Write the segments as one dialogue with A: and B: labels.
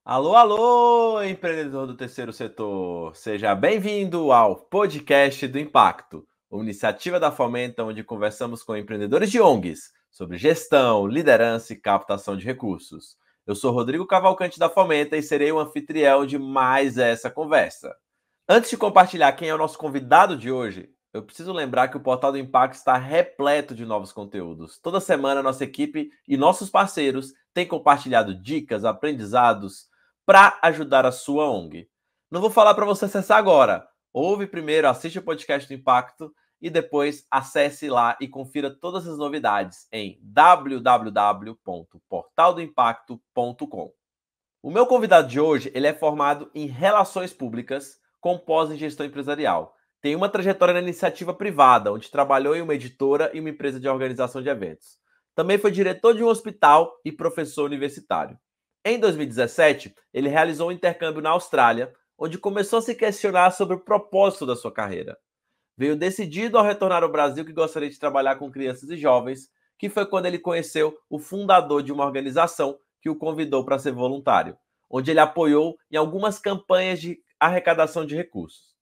A: Alô, alô, empreendedor do terceiro setor! Seja bem-vindo ao podcast do Impacto, uma iniciativa da Fomenta onde conversamos com empreendedores de ONGs sobre gestão, liderança e captação de recursos. Eu sou Rodrigo Cavalcante da Fomenta e serei o anfitrião de mais essa conversa. Antes de compartilhar quem é o nosso convidado de hoje, eu preciso lembrar que o Portal do Impacto está repleto de novos conteúdos. Toda semana, nossa equipe e nossos parceiros têm compartilhado dicas, aprendizados para ajudar a sua ONG. Não vou falar para você acessar agora. Ouve primeiro, assiste o podcast do Impacto e depois acesse lá e confira todas as novidades em www.portaldoimpacto.com. O meu convidado de hoje, ele é formado em Relações Públicas com pós em Gestão Empresarial. Tem uma trajetória na iniciativa privada, onde trabalhou em uma editora e uma empresa de organização de eventos. Também foi diretor de um hospital e professor universitário. Em 2017, ele realizou um intercâmbio na Austrália, onde começou a se questionar sobre o propósito da sua carreira. Veio decidido ao retornar ao Brasil que gostaria de trabalhar com crianças e jovens, que foi quando ele conheceu o fundador de uma organização que o convidou para ser voluntário, onde ele apoiou em algumas campanhas de arrecadação de recursos.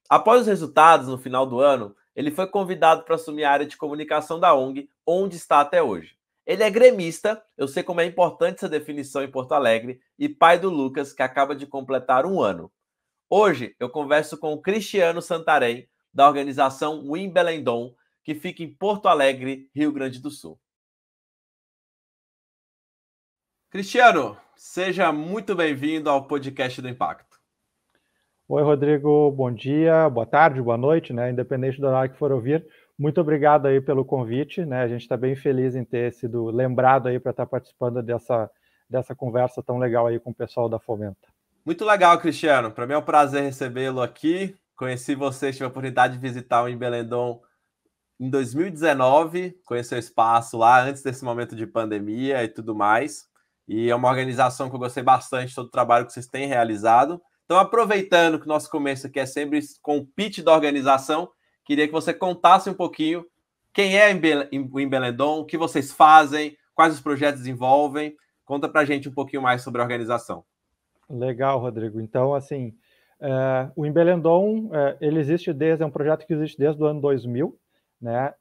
A: Após os resultados, no final do ano, ele foi convidado para assumir a área de comunicação da ONG, onde está até hoje. Ele é gremista, eu sei como é importante essa definição em Porto Alegre, e pai do Lucas, que acaba de completar 1 ano. Hoje, eu converso com o Cristiano Santarém, da organização Wimbelendon, que fica em Porto Alegre, Rio Grande do Sul. Cristiano, seja muito bem-vindo ao podcast do Impacto.
B: Oi, Rodrigo, bom dia, boa tarde, boa noite, né? Independente do horário que for ouvir. Muito obrigado aí pelo convite, né? A gente está bem feliz em ter sido lembrado aí para estar participando dessa conversa tão legal aí com o pessoal da Fomenta.
A: Muito legal, Cristiano. Para mim é um prazer recebê-lo aqui. Conheci você, tive a oportunidade de visitar o Embelendon em 2019, conheci o espaço lá antes desse momento de pandemia e tudo mais. E é uma organização que eu gostei bastante de todo o trabalho que vocês têm realizado. Então, aproveitando que o nosso começo aqui é sempre com o pitch da organização, queria que você contasse um pouquinho quem é o Embelendon, o que vocês fazem, quais os projetos desenvolvem. Conta pra gente um pouquinho mais sobre a organização.
B: Legal, Rodrigo. Então, assim, o Embelendon, ele existe é um projeto que existe desde o ano 2000, né?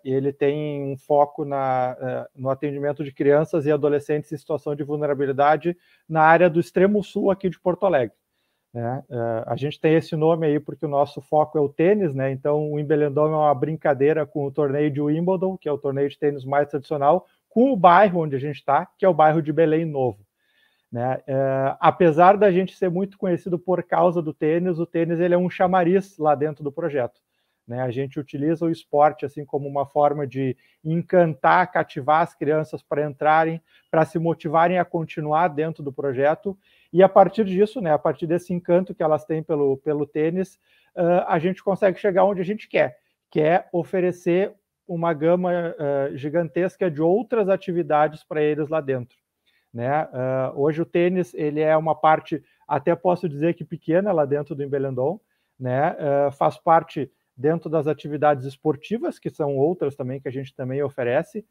B: Ele tem um foco no atendimento de crianças e adolescentes em situação de vulnerabilidade na área do extremo sul aqui de Porto Alegre. Né? A gente tem esse nome aí porque o nosso foco é o tênis, né? Então o Wimbledon é uma brincadeira com o torneio de Wimbledon, que é o torneio de tênis mais tradicional, com o bairro onde a gente está, que é o bairro de Belém Novo. Né? Apesar da gente ser muito conhecido por causa do tênis, o tênis ele é um chamariz lá dentro do projeto. Né? A gente utiliza o esporte assim como uma forma de encantar, cativar as crianças para entrarem, para se motivarem a continuar dentro do projeto, e a partir disso, né, a partir desse encanto que elas têm pelo tênis, a gente consegue chegar onde a gente quer, que é oferecer uma gama gigantesca de outras atividades para eles lá dentro. Né? Hoje o tênis ele é uma parte, até posso dizer que pequena lá dentro do Embelendon, né? Faz parte dentro das atividades esportivas, que são outras também que a gente também oferece,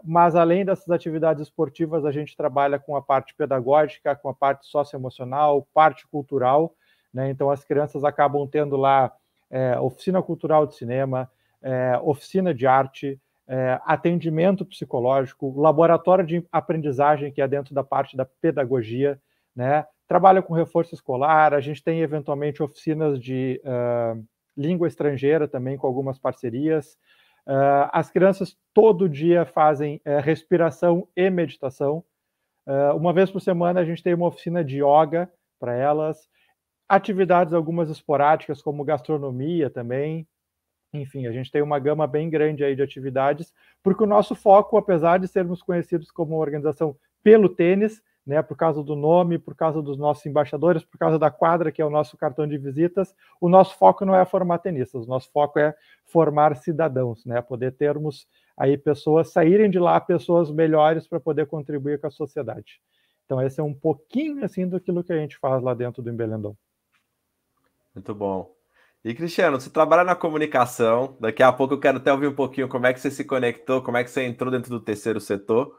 B: mas além dessas atividades esportivas, a gente trabalha com a parte pedagógica, com a parte socioemocional, parte cultural, né? Então as crianças acabam tendo lá oficina cultural de cinema, oficina de arte, atendimento psicológico, laboratório de aprendizagem, que é dentro da parte da pedagogia, né? Trabalha com reforço escolar, a gente tem eventualmente oficinas de língua estrangeira também com algumas parcerias. As crianças todo dia fazem respiração e meditação. Uma vez por semana a gente tem uma oficina de yoga para elas, atividades algumas esporádicas como gastronomia também. Enfim, a gente tem uma gama bem grande aí de atividades, porque o nosso foco, apesar de sermos conhecidos como uma organização pelo tênis, né, por causa do nome, por causa dos nossos embaixadores, por causa da quadra, que é o nosso cartão de visitas, o nosso foco não é formar tenistas, o nosso foco é formar cidadãos, né, poder termos aí pessoas, saírem de lá pessoas melhores para poder contribuir com a sociedade. Então esse é um pouquinho assim daquilo que a gente faz lá dentro do Embelendon.
A: Muito bom. E, Cristiano, você trabalha na comunicação. Daqui a pouco eu quero até ouvir um pouquinho como é que você se conectou, como é que você entrou dentro do terceiro setor.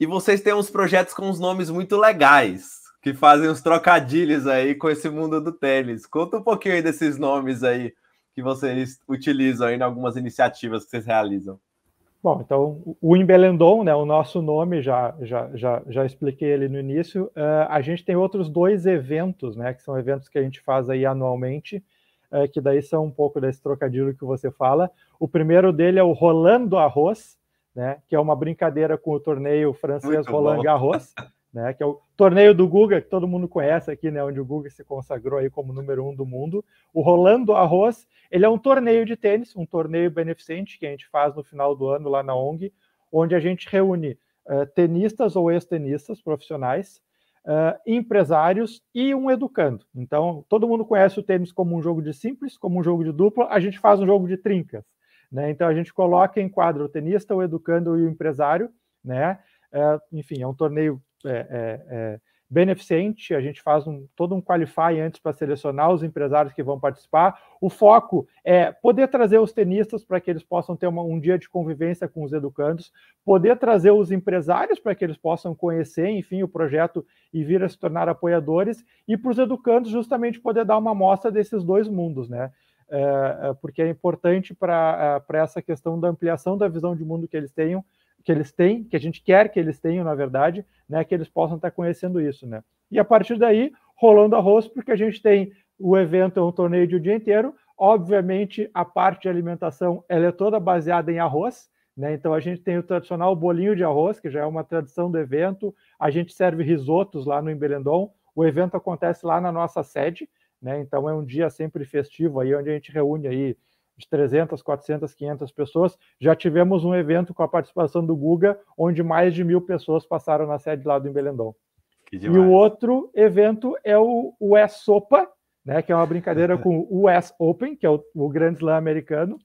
A: E vocês têm uns projetos com uns nomes muito legais, que fazem uns trocadilhos aí com esse mundo do tênis. Conta um pouquinho aí desses nomes aí que vocês utilizam aí em algumas iniciativas que vocês realizam.
B: Bom, então o Imbelendon, né, o nosso nome, já expliquei ele no início. A gente tem outros 2 eventos, né, que são eventos que a gente faz aí anualmente, que daí são um pouco desse trocadilho que você fala. O primeiro dele é o Rolando Arroz, né, que é uma brincadeira com o torneio francês Roland Garros, né, que é o torneio do Guga, que todo mundo conhece aqui, né, onde o Guga se consagrou aí como número 1 do mundo. O Rolando Arroz, ele é um torneio de tênis, um torneio beneficente que a gente faz no final do ano lá na ONG, onde a gente reúne tenistas ou ex-tenistas profissionais, empresários e um educando. Então, todo mundo conhece o tênis como um jogo de simples, como um jogo de dupla, a gente faz um jogo de trincas, né? Então, a gente coloca em quadro o tenista, o educando e o empresário, né? Enfim, é um torneio beneficente, a gente faz todo um qualify antes para selecionar os empresários que vão participar. O foco é poder trazer os tenistas para que eles possam ter um dia de convivência com os educandos, poder trazer os empresários para que eles possam conhecer, enfim, o projeto e vir a se tornar apoiadores, e para os educandos justamente poder dar uma amostra desses 2 mundos, né? Porque é importante para essa questão da ampliação da visão de mundo que eles têm, que a gente quer que eles tenham, na verdade, né, que eles possam estar conhecendo isso, né? E a partir daí, rolando arroz, porque a gente tem o evento, é um torneio de um dia inteiro, obviamente a parte de alimentação, ela é toda baseada em arroz, né? Então a gente tem o tradicional bolinho de arroz, que já é uma tradição do evento, a gente serve risotos lá no Imbelendon, o evento acontece lá na nossa sede, né? Então é um dia sempre festivo aí, onde a gente reúne aí de 300, 400, 500 pessoas. Já tivemos um evento com a participação do Guga, onde mais de 1.000 pessoas passaram na sede lá do Imbelendon. E o outro evento é o US Sopa, né, que é uma brincadeira com o US Open, que é o Grand Slam americano.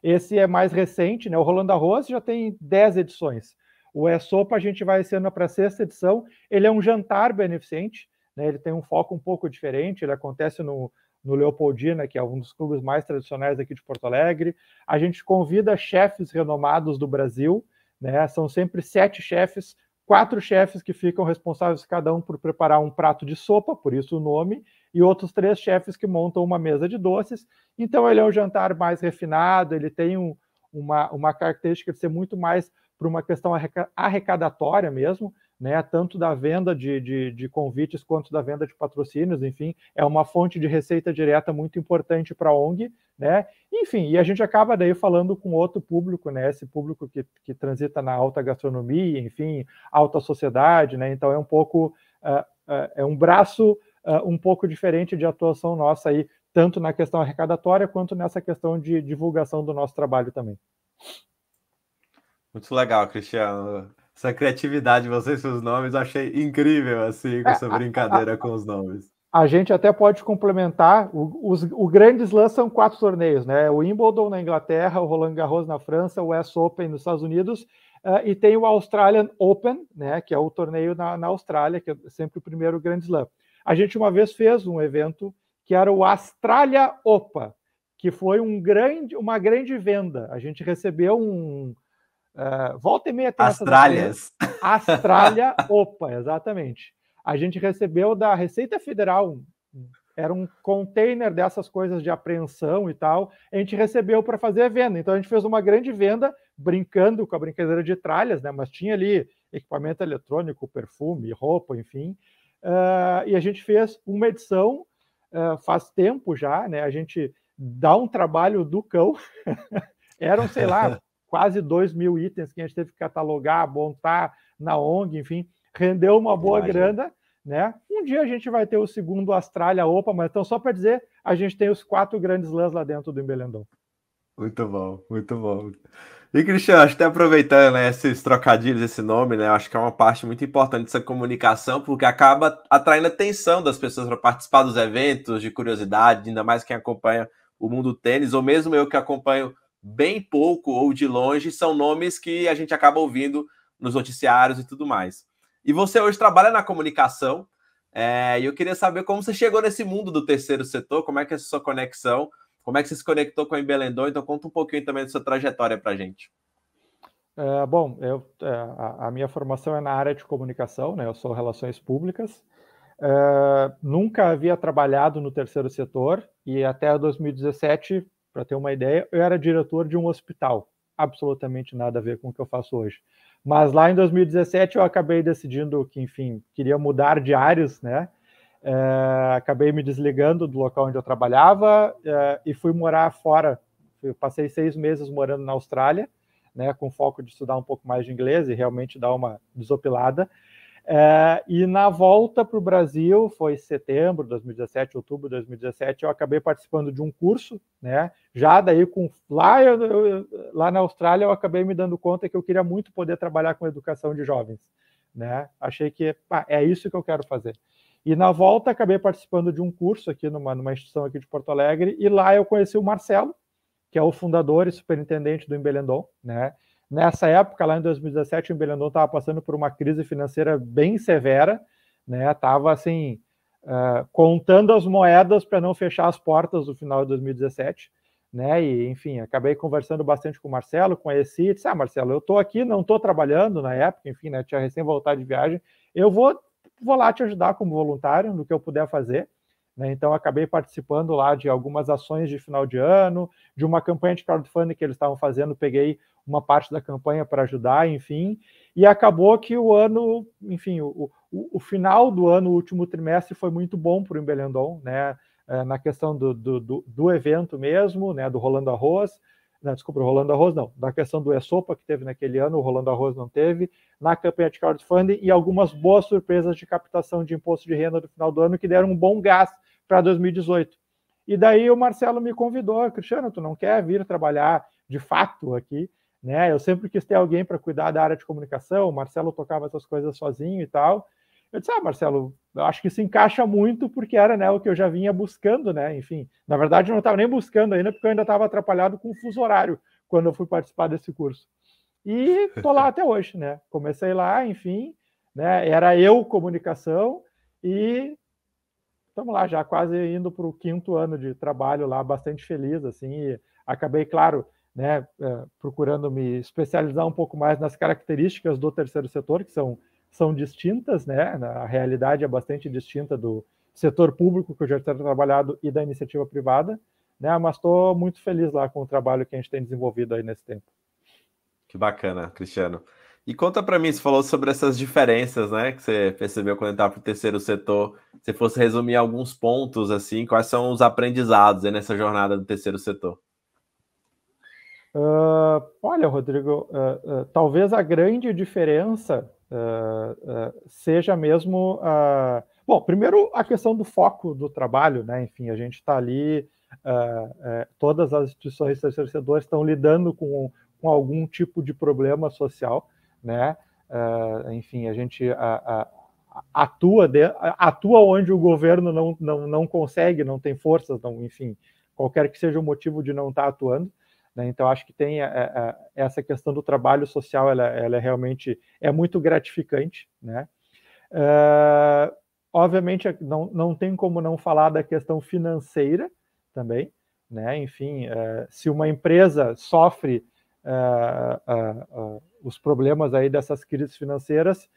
B: Esse é mais recente, né? O Roland Garros já tem 10 edições. O US Sopa a gente vai esse ano para a 6ª edição. Ele é um jantar beneficente, né? Ele tem um foco um pouco diferente, ele acontece no Leopoldina, que é um dos clubes mais tradicionais aqui de Porto Alegre. A gente convida chefes renomados do Brasil, né? São sempre 7 chefes, 4 chefes que ficam responsáveis cada um por preparar um prato de sopa, por isso o nome, e outros 3 chefes que montam uma mesa de doces. Então ele é um jantar mais refinado, ele tem uma característica de ser muito mais para uma questão arrecadatória mesmo, né, tanto da venda de convites quanto da venda de patrocínios, enfim, é uma fonte de receita direta muito importante para a ONG, né, enfim, e a gente acaba daí falando com outro público, né, esse público que transita na alta gastronomia, enfim, alta sociedade, né, então é um pouco, é um braço um pouco diferente de atuação nossa aí, tanto na questão arrecadatória quanto nessa questão de divulgação do nosso trabalho também.
A: Muito legal, Cristiano. Essa criatividade de vocês com os nomes, eu achei incrível, assim, com essa brincadeira com os nomes.
B: A gente até pode complementar, o Grand Slam são 4 torneios, né? O Wimbledon na Inglaterra, o Roland Garros na França, o US Open nos Estados Unidos, e tem o Australian Open, né? Que é o torneio na Austrália, que é sempre o primeiro Grand Slam. A gente uma vez fez um evento que era o Australia Opa, que foi uma grande venda. A gente recebeu volta e meia tem
A: Astralias.
B: Austrália Opa, exatamente. A gente recebeu da Receita Federal, era um container dessas coisas de apreensão e tal, a gente recebeu para fazer a venda. Então a gente fez uma grande venda, brincando com a brincadeira de tralhas, né? Mas tinha ali equipamento eletrônico, perfume, roupa, enfim. E a gente fez uma edição, faz tempo já, né? A gente dá um trabalho do cão, eram, sei lá, quase 2.000 itens que a gente teve que catalogar, montar na ONG, enfim, rendeu uma boa grana, né? Um dia a gente vai ter o segundo Australia Opa, mas então só para dizer, a gente tem os 4 grandes lãs lá dentro do Imbelendon.
A: Muito bom, muito bom. E, Cristiano, acho que até aproveitando, né, esses trocadilhos, esse nome, né, acho que é uma parte muito importante dessa comunicação, porque acaba atraindo a atenção das pessoas para participar dos eventos, de curiosidade, ainda mais quem acompanha o mundo do tênis, ou mesmo eu que acompanho bem pouco ou de longe, são nomes que a gente acaba ouvindo nos noticiários e tudo mais. E você hoje trabalha na comunicação, e eu queria saber como você chegou nesse mundo do terceiro setor, como é que é a sua conexão, como é que você se conectou com a Imbelendon, então conta um pouquinho também da sua trajetória para a gente.
B: Bom, a minha formação é na área de comunicação, né? Eu sou relações públicas. Nunca havia trabalhado no terceiro setor e até 2017, para ter uma ideia, eu era diretor de um hospital. Absolutamente nada a ver com o que eu faço hoje. Mas lá em 2017 eu acabei decidindo que, enfim, queria mudar de áreas, né? Acabei me desligando do local onde eu trabalhava e fui morar fora. Eu passei 6 meses morando na Austrália, né, com foco de estudar um pouco mais de inglês e realmente dar uma desopilada. E na volta para o Brasil, foi setembro de 2017, outubro de 2017, eu acabei participando de um curso, né? Já daí lá na Austrália eu acabei me dando conta que eu queria muito poder trabalhar com educação de jovens, né? Achei que é isso que eu quero fazer. E na volta acabei participando de um curso aqui numa instituição aqui de Porto Alegre e lá eu conheci o Marcelo, que é o fundador e superintendente do Embelendon, né? Nessa época, lá em 2017, o Embelendon estava passando por uma crise financeira bem severa, né? Estava assim, contando as moedas para não fechar as portas no final de 2017, né? E, enfim, acabei conversando bastante com o Marcelo, conheci, disse, Marcelo, eu estou aqui, não estou trabalhando na época, enfim, né? Tinha recém voltado de viagem, eu vou lá te ajudar como voluntário no que eu puder fazer, né? Então, acabei participando lá de algumas ações de final de ano, de uma campanha de crowdfunding que eles estavam fazendo, peguei uma parte da campanha para ajudar, enfim, e acabou que o ano, enfim, o final do ano, o último trimestre foi muito bom para o Embelendon, né? Na questão do evento mesmo, né? Do Rolando Arroz, não, desculpa, o Rolando Arroz não, da questão do ESOPA que teve naquele ano, o Rolando Arroz não teve, na campanha de crowdfunding e algumas boas surpresas de captação de imposto de renda no final do ano que deram um bom gás para 2018. E daí o Marcelo me convidou, Cristiano, tu não quer vir trabalhar de fato aqui? Né? Eu sempre quis ter alguém para cuidar da área de comunicação, o Marcelo tocava essas coisas sozinho e tal. Eu disse, Marcelo, eu acho que se encaixa muito porque era, né, o que eu já vinha buscando, né? Enfim, na verdade eu não estava nem buscando ainda porque eu ainda estava atrapalhado com o fuso horário quando eu fui participar desse curso. E tô lá até hoje, né? Comecei lá, enfim, né? Era eu comunicação e estamos lá já quase indo para o 5º ano de trabalho lá, bastante feliz, assim, e acabei, claro, né, procurando me especializar um pouco mais nas características do terceiro setor, que são distintas, né, a realidade é bastante distinta do setor público, que eu já tenho trabalhado, e da iniciativa privada, né, mas estou muito feliz lá com o trabalho que a gente tem desenvolvido aí nesse tempo.
A: Que bacana, Cristiano. E conta para mim, você falou sobre essas diferenças, né, que você percebeu quando estava para o terceiro setor. Se fosse resumir alguns pontos, assim, quais são os aprendizados aí nessa jornada do terceiro setor?
B: Olha, Rodrigo, talvez a grande diferença seja mesmo bom, primeiro a questão do foco do trabalho, né? Enfim, a gente está ali, todas as instituições terceirizadoras estão lidando com algum tipo de problema social, né? Enfim, a gente atua onde o governo não consegue, não tem forças, não, enfim, qualquer que seja o motivo de não estar atuando. Né? Então, acho que tem essa questão do trabalho social, ela realmente é muito gratificante. Né? Obviamente, não tem como não falar da questão financeira também. Né? Enfim, se uma empresa sofre os problemas aí dessas crises financeiras,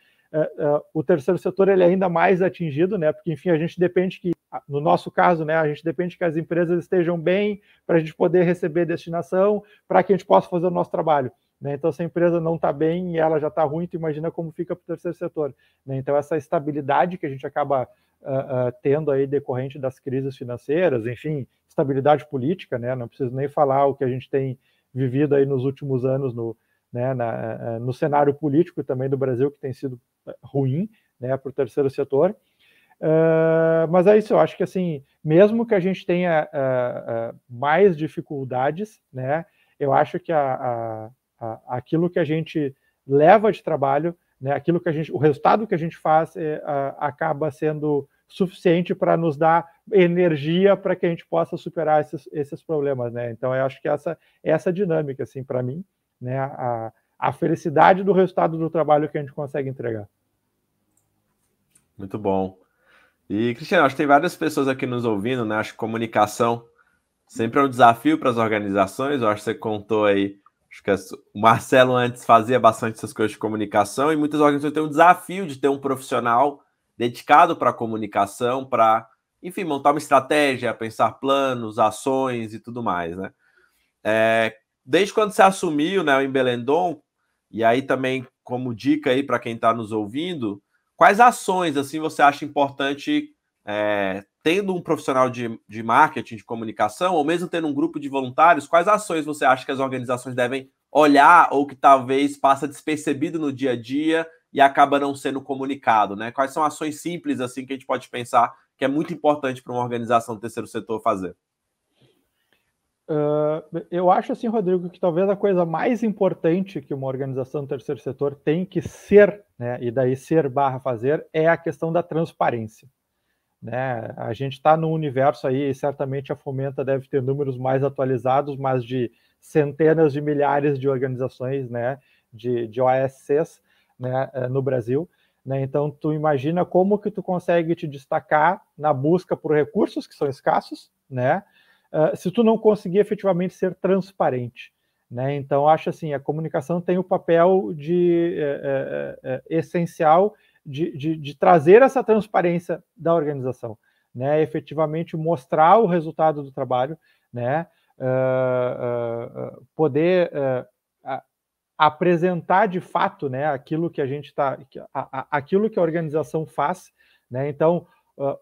B: o terceiro setor ele é ainda mais atingido, né? Porque, enfim, a gente depende que, no nosso caso, né, a gente depende que as empresas estejam bem para a gente poder receber destinação, para que a gente possa fazer o nosso trabalho. Né? Então, se a empresa não está bem e ela já está ruim, tu imagina como fica para o terceiro setor. Né? Então, essa estabilidade que a gente acaba tendo aí decorrente das crises financeiras, enfim, estabilidade política, né? Não preciso nem falar o que a gente tem vivido aí nos últimos anos no cenário político também do Brasil, que tem sido ruim, né, para o terceiro setor. Mas é isso, eu acho que assim, mesmo que a gente tenha mais dificuldades, né, eu acho que aquilo que a gente leva de trabalho, né, o resultado que a gente faz acaba sendo suficiente para nos dar energia para que a gente possa superar esses problemas, né? Então eu acho que essa dinâmica, assim, para mim, né, a felicidade do resultado do trabalho que a gente consegue entregar.
A: Muito bom. E, Cristiano, acho que tem várias pessoas aqui nos ouvindo, né? Acho que comunicação sempre é um desafio para as organizações. Eu acho que você contou aí Acho que o Marcelo antes fazia bastante essas coisas de comunicação e muitas organizações têm um desafio de ter um profissional dedicado para a comunicação, para, enfim, montar uma estratégia, pensar planos, ações e tudo mais, né? Desde quando você assumiu, né, o Embelendon, e aí também como dica aí para quem está nos ouvindo, quais ações assim você acha importante, tendo um profissional de marketing, de comunicação, ou mesmo tendo um grupo de voluntários, quais ações você acha que as organizações devem olhar ou que talvez passa despercebido no dia a dia e acaba não sendo comunicado, né? Quais são ações simples assim que a gente pode pensar que é muito importante para uma organização do terceiro setor fazer?
B: Eu acho assim, Rodrigo, que talvez a coisa mais importante que uma organização do terceiro setor tem que ser, né, e daí ser barra fazer, é a questão da transparência. Né? A gente está no universo aí, e certamente a Fomenta deve ter números mais atualizados, mas de centenas de milhares de organizações, né, de OSCs, né, no Brasil. Né? Então, tu imagina como que tu consegue te destacar na busca por recursos que são escassos, né? Se tu não conseguir efetivamente ser transparente. Né? Então, acho assim, a comunicação tem o papel essencial de trazer essa transparência da organização, né? Efetivamente mostrar o resultado do trabalho, né? Poder apresentar de fato, né, aquilo que a gente está, aquilo que a organização faz, né? Então,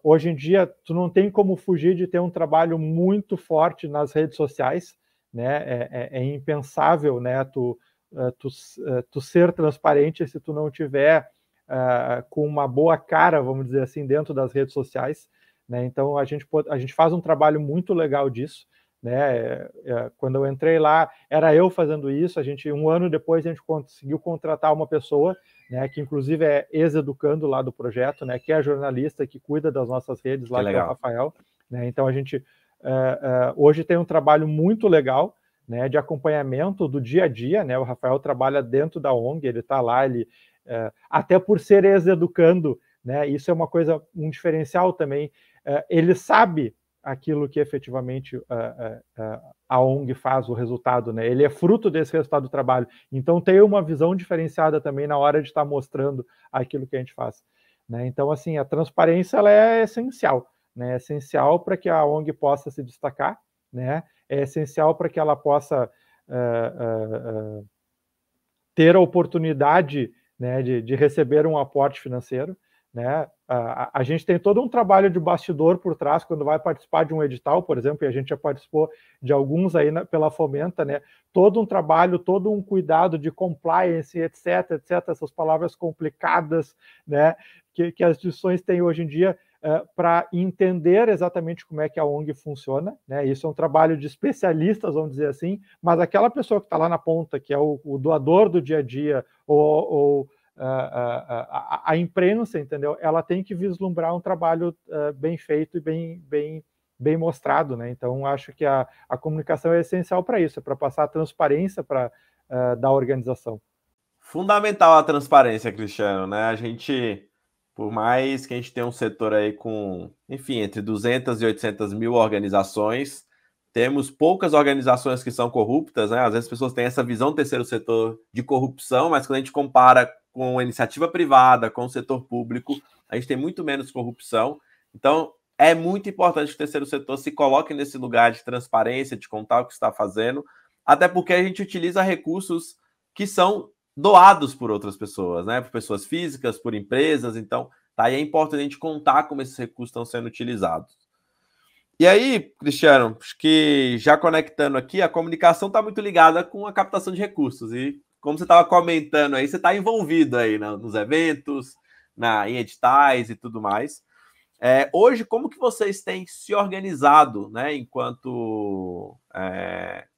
B: hoje em dia, tu não tem como fugir de ter um trabalho muito forte nas redes sociais, né? É impensável, né? Tu ser transparente se tu não tiver com uma boa cara, vamos dizer assim, dentro das redes sociais, né? Então a gente faz um trabalho muito legal disso, né? Quando eu entrei lá, era eu fazendo isso. Um ano depois a gente conseguiu contratar uma pessoa, né, que inclusive é ex-educando lá do projeto, né, que é a jornalista que cuida das nossas redes lá, que é o Rafael, né? Então a gente hoje tem um trabalho muito legal, né, de acompanhamento do dia a dia, né? O Rafael trabalha dentro da ONG, ele está lá, até por ser ex-educando, né, isso é uma coisa, um diferencial também, ele sabe aquilo que efetivamente a ONG faz, o resultado, né? Ele é fruto desse resultado do trabalho. Então tem uma visão diferenciada também na hora de estar mostrando aquilo que a gente faz, né? Então, assim, a transparência ela é essencial, né? É essencial para que a ONG possa se destacar, né? É essencial para que ela possa ter a oportunidade, né, de receber um aporte financeiro, né? A gente tem todo um trabalho de bastidor por trás quando vai participar de um edital, por exemplo, e a gente já participou de alguns aí pela Fomenta, né? Todo um trabalho, todo um cuidado de compliance, etc, etc, essas palavras complicadas, né, que as instituições têm hoje em dia, para entender exatamente como é que a ONG funciona, né? Isso é um trabalho de especialistas, vamos dizer assim, mas aquela pessoa que está lá na ponta, que é o doador do dia a dia, ou a imprensa, entendeu? Ela tem que vislumbrar um trabalho bem feito e bem mostrado, né? Então, acho que a comunicação é essencial para isso, é para passar a transparência da organização.
A: Fundamental a transparência, Cristiano, né? A gente, por mais que a gente tenha um setor aí com, enfim, entre 200 e 800 mil organizações, temos poucas organizações que são corruptas, né? Às vezes as pessoas têm essa visão do terceiro setor de corrupção, mas quando a gente compara com a iniciativa privada, com o setor público, a gente tem muito menos corrupção. Então, é muito importante que o terceiro setor se coloque nesse lugar de transparência, de contar o que está fazendo, até porque a gente utiliza recursos que são doados por outras pessoas, né? Por pessoas físicas, por empresas. Então, tá aí é importante a gente contar como esses recursos estão sendo utilizados. E aí, Cristiano, acho que já conectando aqui, a comunicação está muito ligada com a captação de recursos. E como você estava comentando aí, você está envolvido aí nos eventos, em editais e tudo mais. Hoje, como que vocês têm se organizado, né, enquanto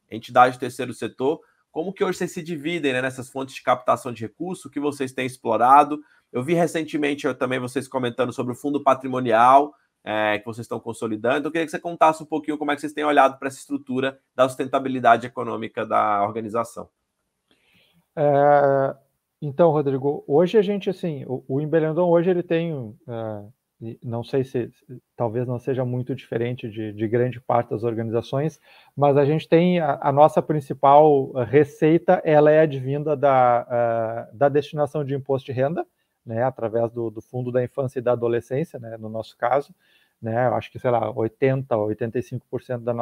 A: entidade do terceiro setor? Como que hoje vocês se dividem, né, nessas fontes de captação de recursos? O que vocês têm explorado? Eu vi recentemente também vocês comentando sobre o fundo patrimonial, que vocês estão consolidando. Então, eu queria que você contasse um pouquinho como é que vocês têm olhado para essa estrutura da sustentabilidade econômica da organização.
B: Então, Rodrigo, hoje a gente, assim, o Embelendon hoje ele tem não sei se talvez não seja muito diferente de grande parte das organizações, mas a gente tem a nossa principal receita, ela é advinda da destinação de imposto de renda, né, através do Fundo da Infância e da Adolescência, né, no nosso caso, né, eu acho que, sei lá, 80% ou 85% da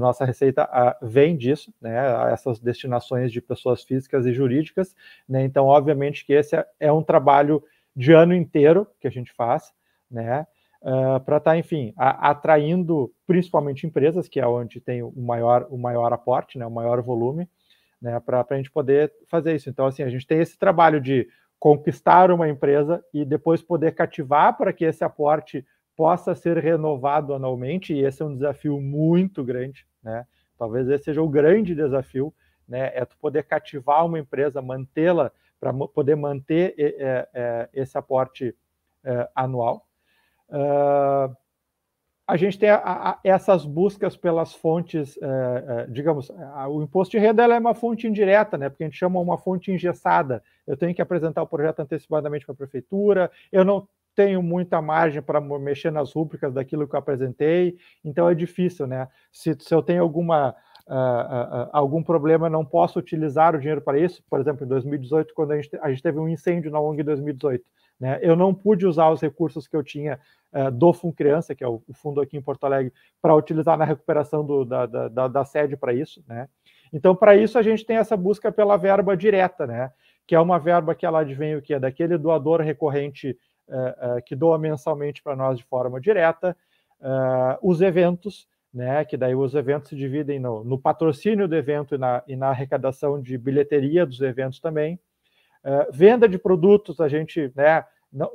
B: nossa receita vem disso, né, essas destinações de pessoas físicas e jurídicas, né, então, obviamente que esse é um trabalho de ano inteiro que a gente faz, né, para estar, enfim, atraindo principalmente empresas, que é onde tem o maior aporte, né, o maior volume, né, para a gente poder fazer isso. Então, assim, a gente tem esse trabalho de conquistar uma empresa e depois poder cativar para que esse aporte possa ser renovado anualmente, e esse é um desafio muito grande, né? Talvez esse seja o grande desafio, né? É tu poder cativar uma empresa, mantê-la, para poder manter esse aporte anual. A gente tem essas buscas pelas fontes, digamos, o imposto de renda ela é uma fonte indireta, né? Porque a gente chama uma fonte engessada. Eu tenho que apresentar o projeto antecipadamente para a prefeitura, eu não tenho muita margem para mexer nas rúbricas daquilo que eu apresentei, então é difícil, né? Se eu tenho algum problema, eu não posso utilizar o dinheiro para isso. Por exemplo, em 2018, quando a gente teve um incêndio na ONG em 2018, né? Eu não pude usar os recursos que eu tinha do FUNCRIANça, que é o fundo aqui em Porto Alegre, para utilizar na recuperação da sede para isso, né? Então, para isso, a gente tem essa busca pela verba direta, né? Que é uma verba que ela advém o quê? Daquele doador recorrente que doa mensalmente para nós de forma direta, os eventos, né? Que daí os eventos se dividem no patrocínio do evento e na arrecadação de bilheteria dos eventos também. Venda de produtos, a gente, né,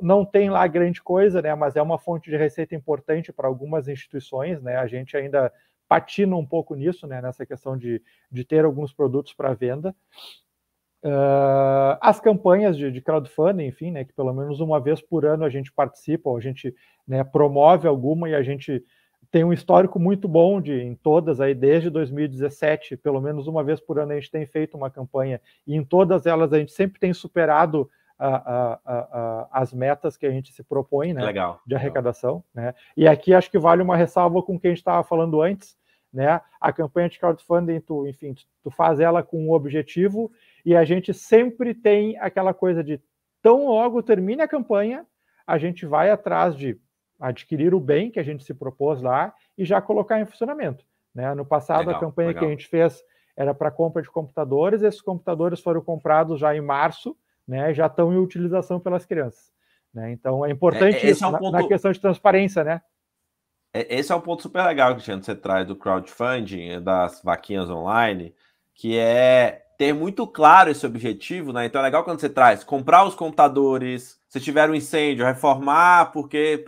B: não tem lá grande coisa, né, mas é uma fonte de receita importante para algumas instituições, né, a gente ainda patina um pouco nisso, né, nessa questão de ter alguns produtos para venda. As campanhas de crowdfunding, enfim, né, que pelo menos uma vez por ano a gente participa, ou a gente, né, promove alguma, e a gente tem um histórico muito bom em todas, aí desde 2017, pelo menos uma vez por ano a gente tem feito uma campanha, e em todas elas a gente sempre tem superado as metas que a gente se propõe, né,
A: legal,
B: de arrecadação, né? E aqui acho que vale uma ressalva com o que a gente estava falando antes, né? A campanha de crowdfunding, tu faz ela com um objetivo, e a gente sempre tem aquela coisa de tão logo termine a campanha, a gente vai atrás de adquirir o bem que a gente se propôs lá e já colocar em funcionamento, né? No passado, a campanha que a gente fez era para compra de computadores, esses computadores foram comprados já em março, né? Já estão em utilização pelas crianças, né? Então é importante isso na questão de transparência, né?
A: Esse é um ponto super legal, Cristiano, que você traz do crowdfunding, das vaquinhas online, que é ter muito claro esse objetivo, né? Então é legal quando você traz comprar os computadores, se tiver um incêndio, reformar, porque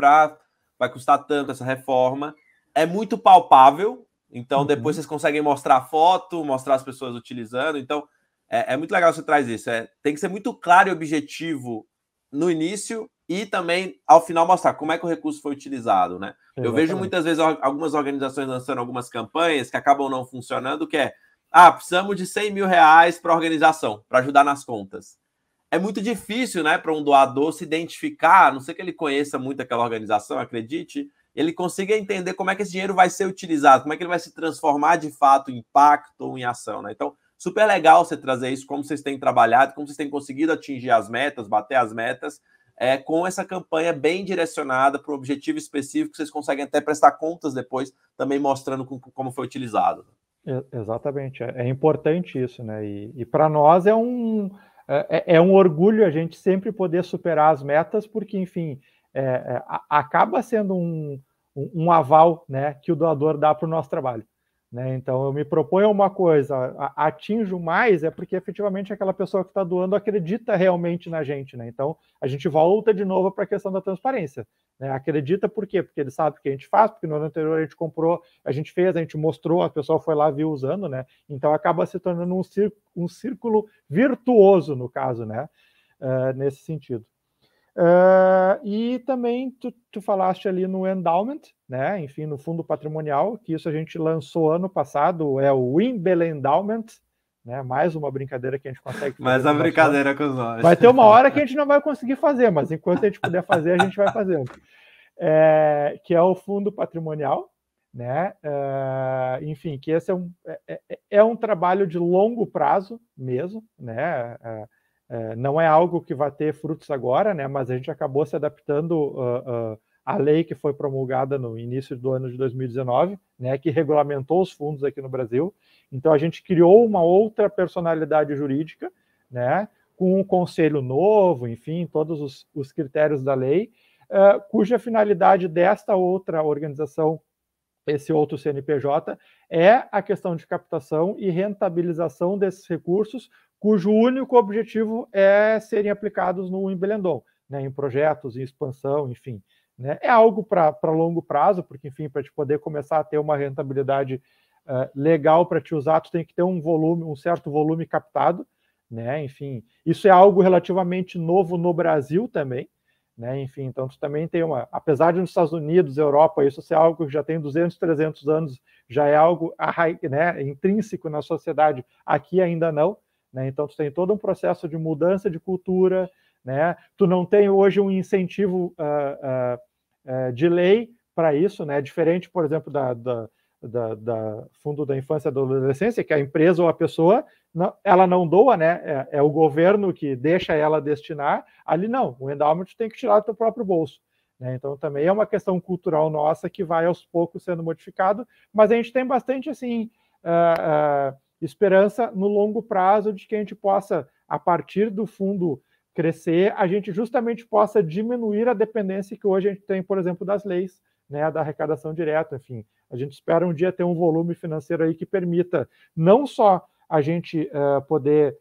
A: vai custar tanto essa reforma. É muito palpável, então depois vocês conseguem mostrar a foto, mostrar as pessoas utilizando. Então é muito legal você traz isso. Tem que ser muito claro e objetivo no início e também ao final mostrar como é que o recurso foi utilizado, né? Exatamente. Eu vejo muitas vezes algumas organizações lançando algumas campanhas que acabam não funcionando, que é precisamos de 100 mil reais para a organização, para ajudar nas contas. É muito difícil, né, para um doador se identificar, a não sei que ele conheça muito aquela organização, acredite, ele consiga entender como é que esse dinheiro vai ser utilizado, como é que ele vai se transformar de fato em impacto ou em ação, né? Então, super legal você trazer isso, como vocês têm trabalhado, como vocês têm conseguido atingir as metas, bater as metas, com essa campanha bem direcionada para um objetivo específico, vocês conseguem até prestar contas depois, também mostrando como foi utilizado.
B: Exatamente, é importante isso, né? E para nós é um orgulho a gente sempre poder superar as metas, porque, enfim, acaba sendo um aval, né, que o doador dá para o nosso trabalho, né? Então, eu me proponho uma coisa, atinjo mais, é porque efetivamente aquela pessoa que está doando acredita realmente na gente, né? Então, a gente volta de novo para a questão da transparência, né? Acredita por quê? Porque ele sabe o que a gente faz, porque no ano anterior a gente comprou, a gente fez, a gente mostrou, a pessoa foi lá, viu usando, né? Então, acaba se tornando um círculo virtuoso, no caso, né? Nesse sentido. E também tu falaste ali no endowment, né? Enfim, no fundo patrimonial, que isso a gente lançou ano passado, é o Wimbledon Endowment, né? Mais uma brincadeira que a gente consegue fazer.
A: Mais uma brincadeira com os nós.
B: Vai ter uma hora que a gente não vai conseguir fazer, mas enquanto a gente puder fazer, a gente vai fazendo. que é o fundo patrimonial, né? Enfim, que esse é um trabalho de longo prazo mesmo, né? Não é algo que vai ter frutos agora, né? Mas a gente acabou se adaptando à lei que foi promulgada no início do ano de 2019, né? Que regulamentou os fundos aqui no Brasil. Então a gente criou uma outra personalidade jurídica, né? Com um conselho novo, enfim, todos os critérios da lei, cuja finalidade desta outra organização, esse outro CNPJ, é a questão de captação e rentabilização desses recursos, cujo único objetivo é serem aplicados no Embelendon, né, em projetos, em expansão, enfim. Né, é algo para longo prazo, porque, enfim, para te poder começar a ter uma rentabilidade legal para te usar, tu tem que ter um certo volume captado, né, enfim. Isso é algo relativamente novo no Brasil também, né? Enfim, então tu também tem apesar de nos Estados Unidos, Europa, isso ser algo que já tem 200, 300 anos, já é algo, né, intrínseco na sociedade, aqui ainda não, né? Então tu tem todo um processo de mudança de cultura, né? Tu não tem hoje um incentivo de lei para isso, né? Diferente, por exemplo, da Fundo da Infância e da Adolescência, que a empresa ou a pessoa, ela não doa, né? É o governo que deixa ela destinar. Ali não, o endowment tem que tirar do teu próprio bolso. Né? Então também é uma questão cultural nossa que vai aos poucos sendo modificado, mas a gente tem bastante assim esperança no longo prazo de que a gente possa, a partir do fundo crescer, a gente justamente possa diminuir a dependência que hoje a gente tem, por exemplo, das leis, né, da arrecadação direta, enfim. A gente espera um dia ter um volume financeiro aí que permita não só a gente poder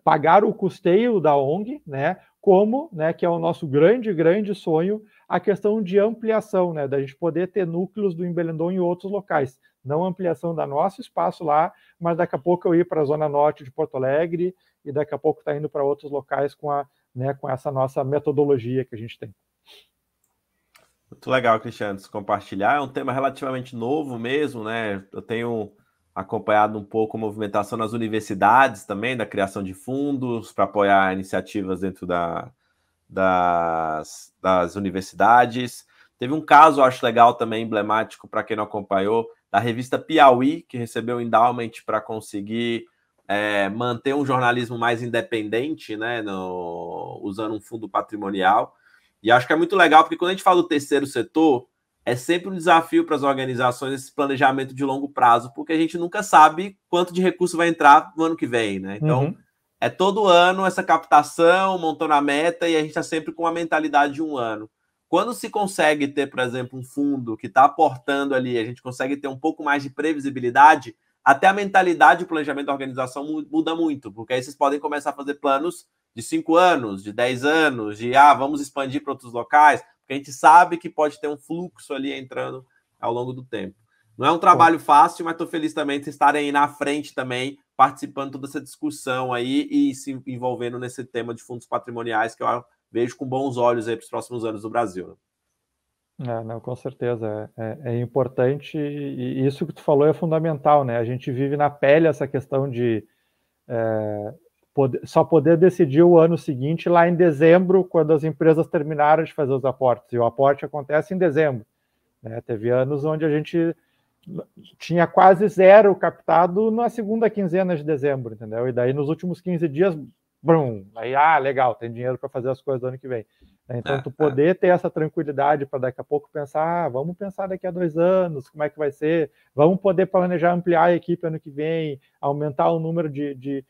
B: pagar o custeio da ONG, né, como, né, que é o nosso grande sonho, a questão de ampliação, né, da gente poder ter núcleos do Embelendon em outros locais. Não ampliação do nosso espaço lá, mas daqui a pouco eu ir para a Zona Norte de Porto Alegre e daqui a pouco está indo para outros locais com essa nossa metodologia que a gente tem.
A: Muito legal, Cristiano, se compartilhar. É um tema relativamente novo mesmo, né? Eu tenho acompanhado um pouco a movimentação nas universidades também, da criação de fundos para apoiar iniciativas dentro das universidades. Teve um caso, acho legal também, emblemático, para quem não acompanhou, da revista Piauí, que recebeu um endowment para conseguir manter um jornalismo mais independente, né, usando um fundo patrimonial. E acho que é muito legal, porque quando a gente fala do terceiro setor, é sempre um desafio para as organizações esse planejamento de longo prazo, porque a gente nunca sabe quanto de recurso vai entrar no ano que vem, né? Então, é todo ano essa captação, montando a meta, e a gente está sempre com a mentalidade de um ano. Quando se consegue ter, por exemplo, um fundo que está aportando ali, a gente consegue ter um pouco mais de previsibilidade, até a mentalidade e o planejamento da organização muda muito, porque aí vocês podem começar a fazer planos de 5 anos, de 10 anos, de vamos expandir para outros locais, porque a gente sabe que pode ter um fluxo ali entrando ao longo do tempo. Não é um trabalho fácil, mas estou feliz também de estarem aí na frente também, participando de toda essa discussão aí e se envolvendo nesse tema de fundos patrimoniais, que eu vejo com bons olhos aí para os próximos anos do Brasil.
B: Não, com certeza. É importante, e isso que tu falou é fundamental, né? A gente vive na pele essa questão de só poder decidir o ano seguinte lá em dezembro, quando as empresas terminaram de fazer os aportes. E o aporte acontece em dezembro. Né? Teve anos onde a gente tinha quase zero captado na segunda quinzena de dezembro, entendeu? E daí nos últimos 15 dias, brum, aí, legal, tem dinheiro para fazer as coisas do ano que vem. Então, tu poder ter essa tranquilidade para daqui a pouco pensar, vamos pensar daqui a 2 anos, como é que vai ser, vamos poder planejar ampliar a equipe ano que vem, aumentar o número de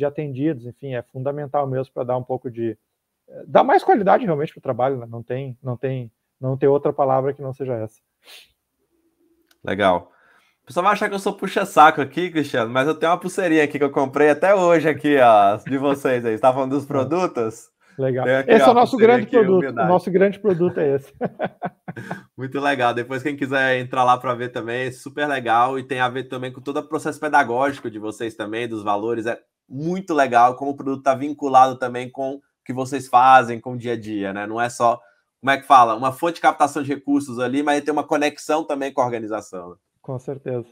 B: atendidos, enfim, é fundamental mesmo para dar um pouco dar mais qualidade realmente para o trabalho, né? Não tem outra palavra que não seja essa.
A: Legal. O pessoal vai achar que eu sou puxa-saco aqui, Cristiano, mas eu tenho uma pulseirinha aqui que eu comprei até hoje aqui, ó, de vocês aí. Você tá falando dos produtos?
B: Legal. Esse é o nosso grande produto.
A: Humildade.
B: O nosso grande produto é esse.
A: Muito legal. Depois, quem quiser entrar lá para ver também, é super legal e tem a ver também com todo o processo pedagógico de vocês também, dos valores. É muito legal como o produto está vinculado também com o que vocês fazem, com o dia a dia, né? Não é só, como é que fala, uma fonte de captação de recursos ali, mas tem uma conexão também com a organização.
B: Com certeza.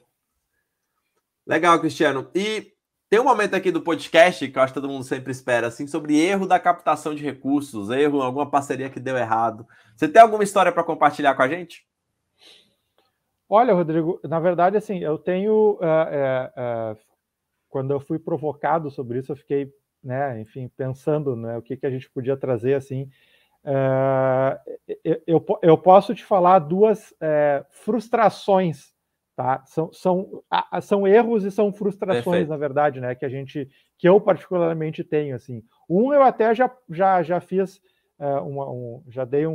A: Legal, Cristiano. E Tem um momento aqui do podcast que eu acho que todo mundo sempre espera, assim, sobre erro da captação de recursos, erro, alguma parceria que deu errado. Você tem alguma história para compartilhar com a gente?
B: Olha, Rodrigo, na verdade, assim, eu tenho... quando eu fui provocado sobre isso, eu fiquei, né, enfim, pensando, né, o que a gente podia trazer, assim. Eu posso te falar duas frustrações, tá? São erros e são frustrações,
A: Perfeito.
B: na verdade, né? Que eu particularmente tenho, assim. Eu até já fiz, já dei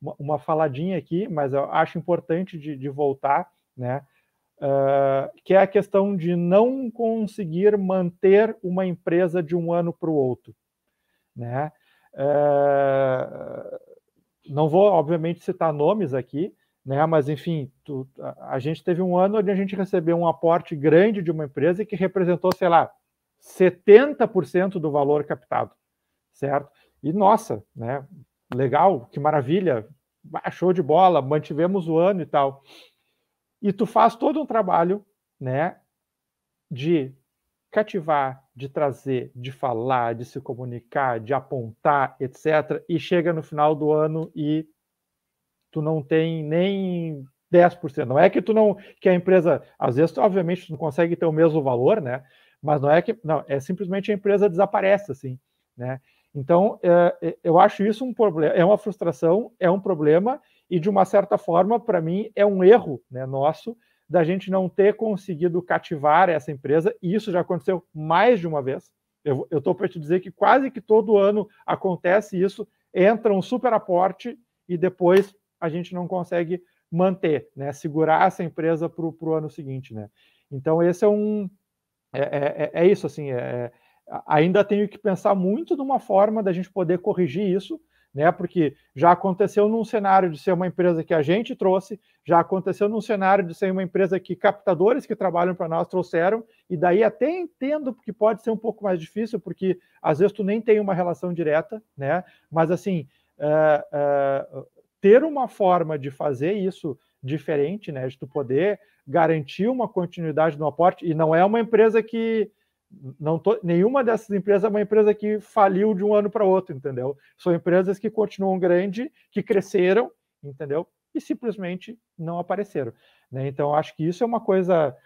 B: uma faladinha aqui, mas eu acho importante de voltar, né? Que é a questão de não conseguir manter uma empresa de um ano para o outro, né? Não vou, obviamente, citar nomes aqui, né? Mas, enfim, a gente teve um ano onde a gente recebeu um aporte grande de uma empresa que representou, sei lá, 70% do valor captado, certo? E, nossa, né? Legal, que maravilha, show de bola, mantivemos o ano e tal. E tu faz todo um trabalho, né, de cativar, de trazer, de falar, de se comunicar, de apontar, etc. E chega no final do ano e tu não tem nem 10%. Não é que tu não, que a empresa, às vezes, tu, obviamente, tu não consegue ter o mesmo valor, né? Mas não é que, não, é simplesmente a empresa desaparece, assim, né? Então, eu acho isso um problema, é uma frustração, é um problema, e de uma certa forma, para mim, é um erro, né, nosso, da gente não ter conseguido cativar essa empresa, e isso já aconteceu mais de uma vez. Eu estou para te dizer que quase que todo ano acontece isso, entra um super aporte e depois a gente não consegue manter, né, segurar essa empresa para o ano seguinte, né? Então esse é isso, assim, ainda tenho que pensar muito numa forma da gente poder corrigir isso, né? Porque já aconteceu num cenário de ser uma empresa que a gente trouxe, já aconteceu num cenário de ser uma empresa que captadores que trabalham para nós trouxeram, e daí até entendo que pode ser um pouco mais difícil, porque às vezes tu nem tem uma relação direta, né? Mas assim, ter uma forma de fazer isso diferente, né? De tu poder garantir uma continuidade no aporte, e não é uma empresa que nenhuma dessas empresas é uma empresa que faliu de um ano para outro, entendeu? São empresas que continuam grandes, que cresceram, entendeu? E simplesmente não apareceram, né? Então acho que isso é uma coisa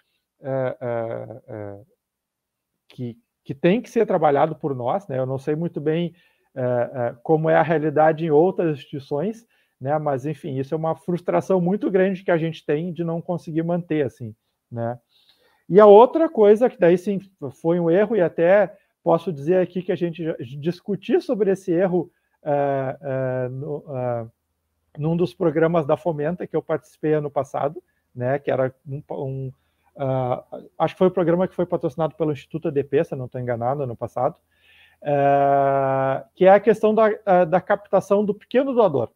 B: que tem que ser trabalhado por nós, né? Eu não sei muito bem como é a realidade em outras instituições, né? Mas enfim, isso é uma frustração muito grande que a gente tem de não conseguir manter, assim, né? E a outra coisa, que daí sim foi um erro, e até posso dizer aqui que a gente discutiu sobre esse erro num dos programas da Fomenta que eu participei ano passado, né, que era acho que foi o programa que foi patrocinado pelo Instituto EDP, se não estou enganado, ano passado, que é a questão da captação do pequeno doador,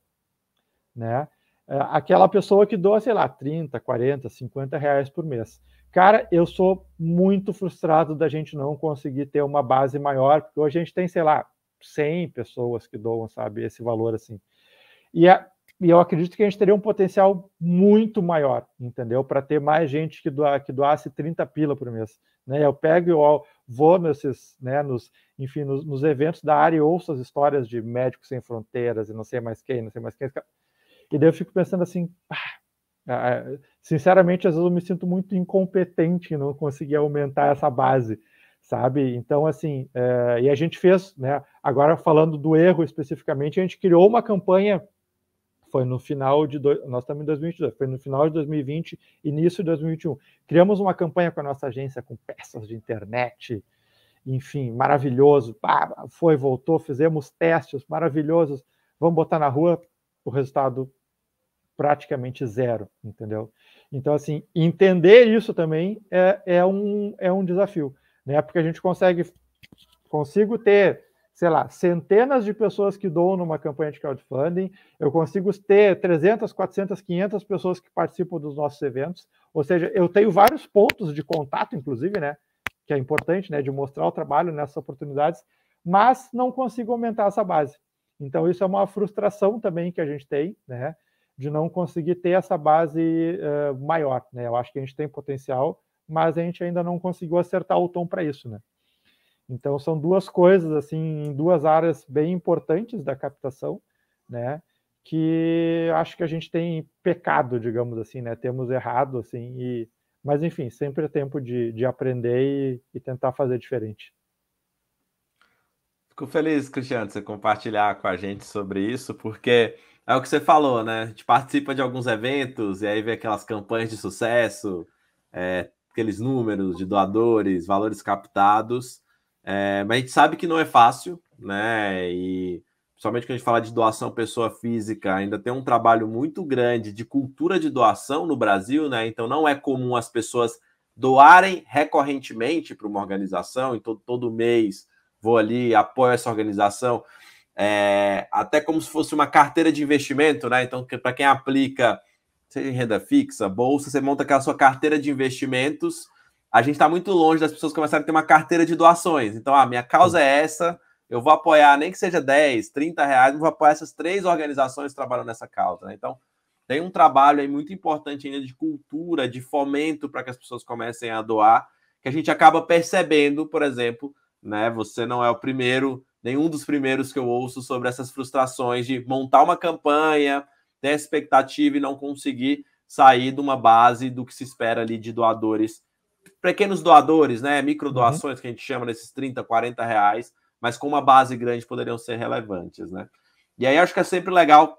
B: né? Aquela pessoa que doa, sei lá, 30, 40, 50 reais por mês. Cara, eu sou muito frustrado da gente não conseguir ter uma base maior, porque hoje a gente tem, sei lá, 100 pessoas que doam, sabe, esse valor assim. E eu acredito que a gente teria um potencial muito maior, entendeu? Para ter mais gente que doasse 30 pila por mês. Né? Eu pego e vou nesses, né, enfim, nos eventos da área e ouço as histórias de Médicos Sem Fronteiras e não sei mais quem. E daí eu fico pensando assim, sinceramente, às vezes eu me sinto muito incompetente em não conseguir aumentar essa base, sabe? Então, assim, e a gente fez, né? Agora falando do erro especificamente, a gente criou uma campanha, foi no final nós estamos em 2022, foi no final de 2020, início de 2021. Criamos uma campanha com a nossa agência, com peças de internet, enfim, maravilhoso. Voltou, fizemos testes maravilhosos, vamos botar na rua, o resultado praticamente zero, entendeu? Então, assim, entender isso também é um desafio, né? Porque a gente consigo ter, sei lá, centenas de pessoas que doam numa campanha de crowdfunding, eu consigo ter 300, 400, 500 pessoas que participam dos nossos eventos, ou seja, eu tenho vários pontos de contato, inclusive, né, que é importante, né, de mostrar o trabalho nessas oportunidades, mas não consigo aumentar essa base. Então, isso é uma frustração também que a gente tem, né, de não conseguir ter essa base maior, né? Eu acho que a gente tem potencial, mas a gente ainda não conseguiu acertar o tom para isso, né? Então, são duas coisas, assim, em duas áreas bem importantes da captação, né? Que acho que a gente tem pecado, digamos assim, né? Temos errado, assim, mas enfim, sempre é tempo de aprender e tentar fazer diferente.
A: Fico feliz, Cristiano, de você compartilhar com a gente sobre isso, porque é o que você falou, né? A gente participa de alguns eventos e aí vê aquelas campanhas de sucesso, aqueles números de doadores, valores captados, mas a gente sabe que não é fácil, né? E principalmente quando a gente fala de doação pessoa física, ainda tem um trabalho muito grande de cultura de doação no Brasil, né? Então não é comum as pessoas doarem recorrentemente para uma organização, então todo mês vou ali, apoio essa organização, até como se fosse uma carteira de investimento, né? Então, para quem aplica, seja em renda fixa, bolsa, você monta aquela sua carteira de investimentos. A gente está muito longe das pessoas começarem a ter uma carteira de doações. Então, minha causa é essa, eu vou apoiar, nem que seja 10, 30 reais, eu vou apoiar essas 3 organizações que trabalham nessa causa, né? Então, tem um trabalho aí muito importante ainda de cultura, de fomento para que as pessoas comecem a doar, que a gente acaba percebendo, por exemplo, né? Você não é o primeiro, nenhum dos primeiros que eu ouço sobre essas frustrações de montar uma campanha, ter expectativa e não conseguir sair de uma base do que se espera ali de doadores, pequenos doadores, né? Micro doações que a gente chama desses 30, 40 reais, mas com uma base grande poderiam ser relevantes, né? E aí acho que é sempre legal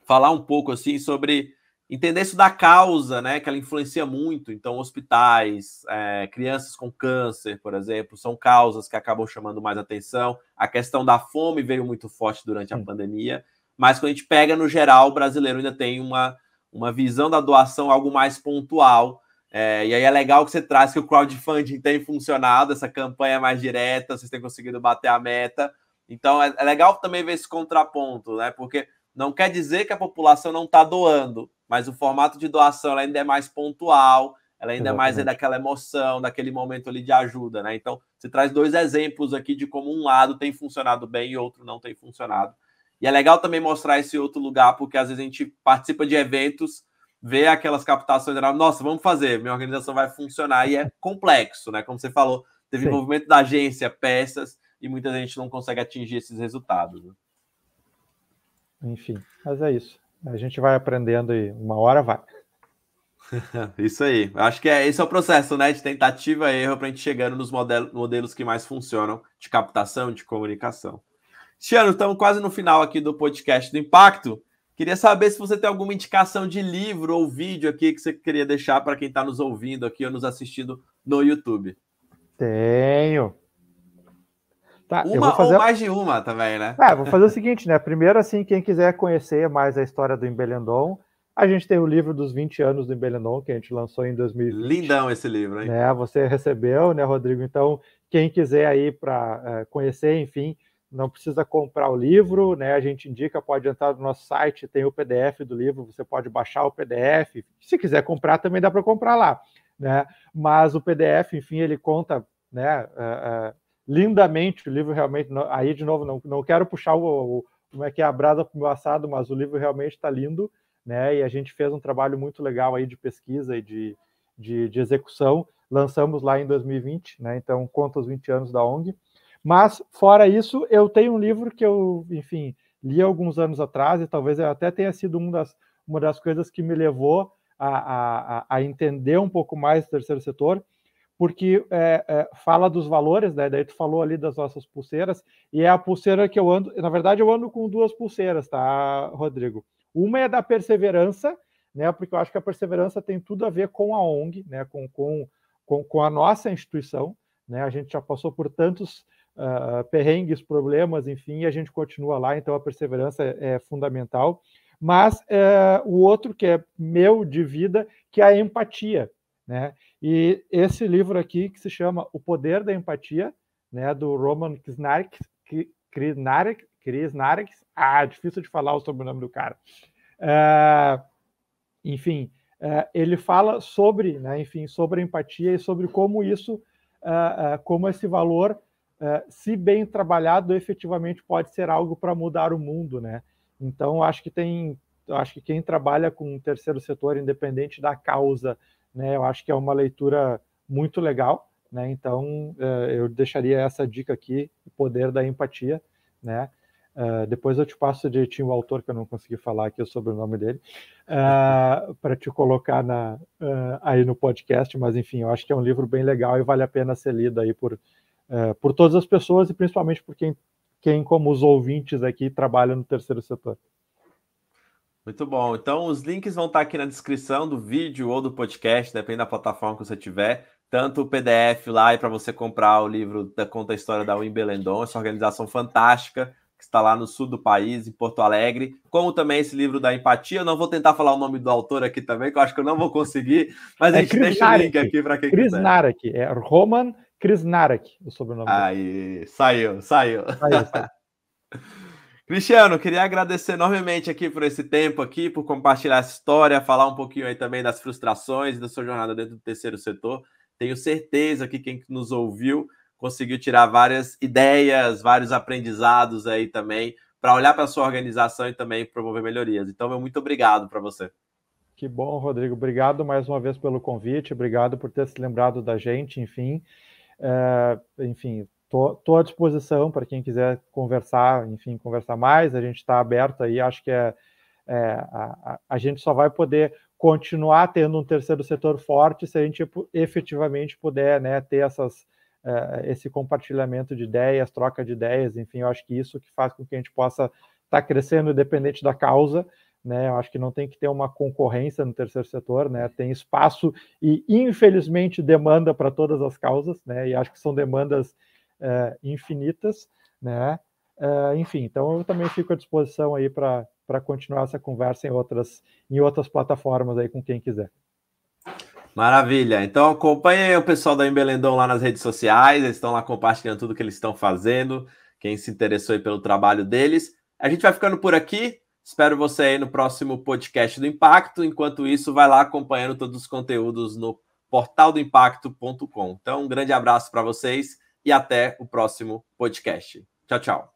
A: falar um pouco assim sobre entender isso da causa, né? Que ela influencia muito. Então, hospitais, crianças com câncer, por exemplo, são causas que acabam chamando mais atenção. A questão da fome veio muito forte durante a pandemia, mas quando a gente pega no geral, o brasileiro ainda tem uma visão da doação algo mais pontual. E aí é legal que você traz que o crowdfunding tem funcionado, essa campanha mais direta, vocês têm conseguido bater a meta. Então é legal também ver esse contraponto, né? Porque não quer dizer que a população não está doando, mas o formato de doação ela ainda é mais pontual, ela ainda é mais daquela emoção, daquele momento ali de ajuda, né? Então, você traz 2 exemplos aqui de como um lado tem funcionado bem e outro não tem funcionado. E é legal também mostrar esse outro lugar, porque às vezes a gente participa de eventos, vê aquelas captações, nossa, vamos fazer, minha organização vai funcionar, e é complexo, né? Como você falou, teve envolvimento da agência, peças, e muita gente não consegue atingir esses resultados, né?
B: Enfim, mas é isso. A gente vai aprendendo e uma hora vai.
A: Isso aí. Acho que esse é o processo, né? De tentativa e erro para a gente chegando nos modelos que mais funcionam de captação, de comunicação. Cristiano, estamos quase no final aqui do podcast do Impacto. Queria saber se você tem alguma indicação de livro ou vídeo aqui que você queria deixar para quem está nos ouvindo aqui ou nos assistindo no YouTube.
B: Tenho. Tá,
A: uma ou mais de uma também, né?
B: Vou fazer o seguinte, né? Primeiro, assim, quem quiser conhecer mais a história do Embelendon, a gente tem o livro dos 20 anos do Embelendon, que a gente lançou em 2020.
A: Lindão esse livro, hein?
B: Né? Você recebeu, né, Rodrigo? Então, quem quiser aí para conhecer, enfim, não precisa comprar o livro, né? A gente indica, pode entrar no nosso site, tem o PDF do livro, você pode baixar o PDF. Se quiser comprar, também dá para comprar lá, né? Mas o PDF, enfim, ele conta, né? Lindamente o livro realmente. Aí, de novo, não quero puxar como é que é a brasa para o meu assado, mas o livro realmente está lindo, né? E a gente fez um trabalho muito legal aí de pesquisa e de execução. Lançamos lá em 2020, né? Então conta os 20 anos da ONG. Mas, fora isso, eu tenho um livro que eu, enfim, li alguns anos atrás e talvez até tenha sido uma das coisas que me levou a entender um pouco mais do terceiro setor, porque fala dos valores, né? Daí tu falou ali das nossas pulseiras, e é a pulseira que eu ando. Na verdade, eu ando com 2 pulseiras, tá, Rodrigo? Uma é da perseverança, né? Porque eu acho que a perseverança tem tudo a ver com a ONG, né? Com a nossa instituição, né? A gente já passou por tantos perrengues, problemas, enfim, e a gente continua lá, então a perseverança é fundamental. Mas o outro que é meu de vida, que é a empatia, né? E esse livro aqui, que se chama O Poder da Empatia, né, do Roman Krznaric, difícil de falar o sobrenome do cara. Enfim, ele fala sobre, né, enfim, sobre a empatia e sobre como isso, como esse valor, se bem trabalhado, efetivamente pode ser algo para mudar o mundo, né? Então, acho que quem trabalha com o terceiro setor, independente da causa, né, eu acho que é uma leitura muito legal, né? Então, eu deixaria essa dica aqui, o poder da empatia, né? Depois eu te passo direitinho o autor, que eu não consegui falar aqui sobre o sobrenome dele, para te colocar aí no podcast, mas enfim, eu acho que é um livro bem legal e vale a pena ser lido aí por todas as pessoas e principalmente por quem como os ouvintes aqui, trabalha no terceiro setor.
A: Muito bom. Então, os links vão estar aqui na descrição do vídeo ou do podcast, depende da plataforma que você tiver. Tanto o PDF lá para você comprar o livro da Conta a História da Wimbledon, essa organização fantástica que está lá no sul do país, em Porto Alegre, como também esse livro da empatia. Eu não vou tentar falar o nome do autor aqui também, que eu acho que eu não vou conseguir, mas a gente deixa o link aqui para quem quiser.
B: Krznarek, é Roman Krznarek, o sobrenome dele.
A: Aí, saiu. Cristiano, queria agradecer enormemente aqui por esse tempo aqui, por compartilhar essa história, falar um pouquinho aí também das frustrações da sua jornada dentro do terceiro setor. Tenho certeza que quem nos ouviu conseguiu tirar várias ideias, vários aprendizados aí também, para olhar para a sua organização e também promover melhorias. Então, meu muito obrigado para você.
B: Que bom, Rodrigo. Obrigado mais uma vez pelo convite, obrigado por ter se lembrado da gente, enfim. Estou à disposição para quem quiser conversar mais, a gente está aberto aí, acho que a gente só vai poder continuar tendo um terceiro setor forte se a gente efetivamente puder, né, ter esse compartilhamento de ideias, troca de ideias, enfim, eu acho que isso que faz com que a gente possa estar crescendo independente da causa, né? Eu acho que não tem que ter uma concorrência no terceiro setor, né? Tem espaço e, infelizmente, demanda para todas as causas, né? E acho que são demandas infinitas, né? Enfim, então eu também fico à disposição aí para continuar essa conversa em outras plataformas aí com quem quiser.
A: Maravilha. Então acompanhem o pessoal da Wimbledon lá nas redes sociais, eles estão lá compartilhando tudo que eles estão fazendo, quem se interessou aí pelo trabalho deles. A gente vai ficando por aqui. Espero você aí no próximo podcast do Impacto. Enquanto isso, vai lá acompanhando todos os conteúdos no portaldoimpacto.com. Então, um grande abraço para vocês e até o próximo podcast. Tchau, tchau.